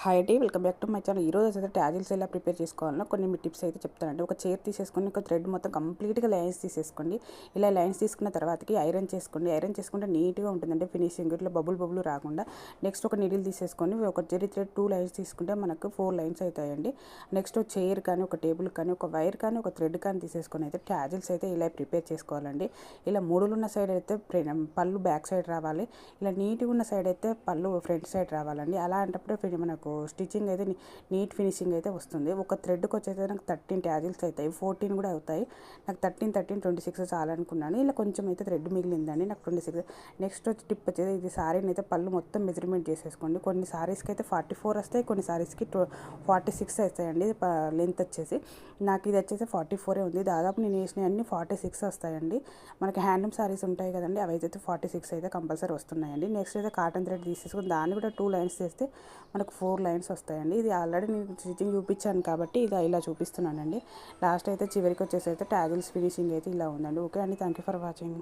Hi అండి, welcome back to my channel. ఈరోజు అయితే ట్యాజిల్స్ ఎలా ప్రిపేర్ చేసుకోవాలన్నా కొన్ని మీ టిప్స్ అయితే చెప్తానండి. ఒక చైర్ తీసేసుకొని ఒక థ్రెడ్ మొత్తం కంప్లీట్గా లైన్స్ తీసేసుకోండి. ఇలా లైన్స్ తీసుకున్న తర్వాతకి ఐరన్ చేసుకోండి. ఐరన్ చేసుకుంటే నీట్గా ఉంటుందండి ఫినిషింగ్, ఇట్లా బబుల్ రాకుండా. నెక్స్ట్ ఒక నీడిల్ తీసేసుకొని ఒక జెరీ థ్రెడ్ 2 లైన్స్ తీసుకుంటే మనకు 4 లైన్స్ అవుతాయండి. నెక్స్ట్ చైర్ కానీ, ఒక టేబుల్ కానీ, ఒక వైర్ కానీ, ఒక థ్రెడ్ కానీ తీసేసుకొని అయితే ట్యాజిల్స్ అయితే ఇలా ప్రిపేర్ చేసుకోవాలండి. ఇలా మూడులున్న సైడ్ అయితే పళ్ళు బ్యాక్ సైడ్ రావాలి. ఇలా నీట్గా ఉన్న సైడ్ అయితే పళ్ళు ఫ్రంట్ సైడ్ రావాలండి. అలాంటప్పుడు మనకు స్టిచ్చింగ్ అయితే నీట్ ఫినిషింగ్ అయితే వస్తుంది. ఒక థ్రెడ్కి వచ్చేది నాకు 13 ట్యాజిల్స్ అవుతాయి, 14 కూడా అవుతాయి. నాకు 13 26 చాలనుకున్నాను. ఇలా కొంచెం అయితే థ్రెడ్ మిగిలిందండి, నాకు 26. నెక్స్ట్ వచ్చి టిప్ వచ్చేది, ఇది సారీని అయితే పళ్ళు మొత్తం మెజర్మెంట్ చేసేసుకోండి. కొన్ని సారీస్కి అయితే 44 వస్తాయి, కొన్ని సారీస్కి 46 వస్తాయండి లెంత్ వచ్చేసి. నాకు ఇది వచ్చేసి 44 ఉంది. దాదాపు నేను వేసినవి అన్ని 46 వస్తాయండి. మనకి హ్యాండ్లూమ్ సారీస్ ఉంటాయి కదండి, అవి అయితే 46 అయితే కంపల్సరీ వస్తున్నాయండి. నెక్స్ట్ అయితే కాటన్ థ్రెడ్ తీసేసుకొని దాన్ని కూడా 2 లైన్స్ చేస్తే మనకు 4 లైన్స్ వస్తాయండి. ఇది ఆల్రెడీ నేను స్టిచ్చింగ్ చూపించాను కాబట్టి ఇది ఇలా చూపిస్తున్నానండి. లాస్ట్ అయితే చివరికి వచ్చేసి అయితే ట్యాజిల్స్ ఫినిషింగ్ అయితే ఇలా ఉందండి. ఓకే అండి, థ్యాంక్ యూ ఫర్ వాచింగ్.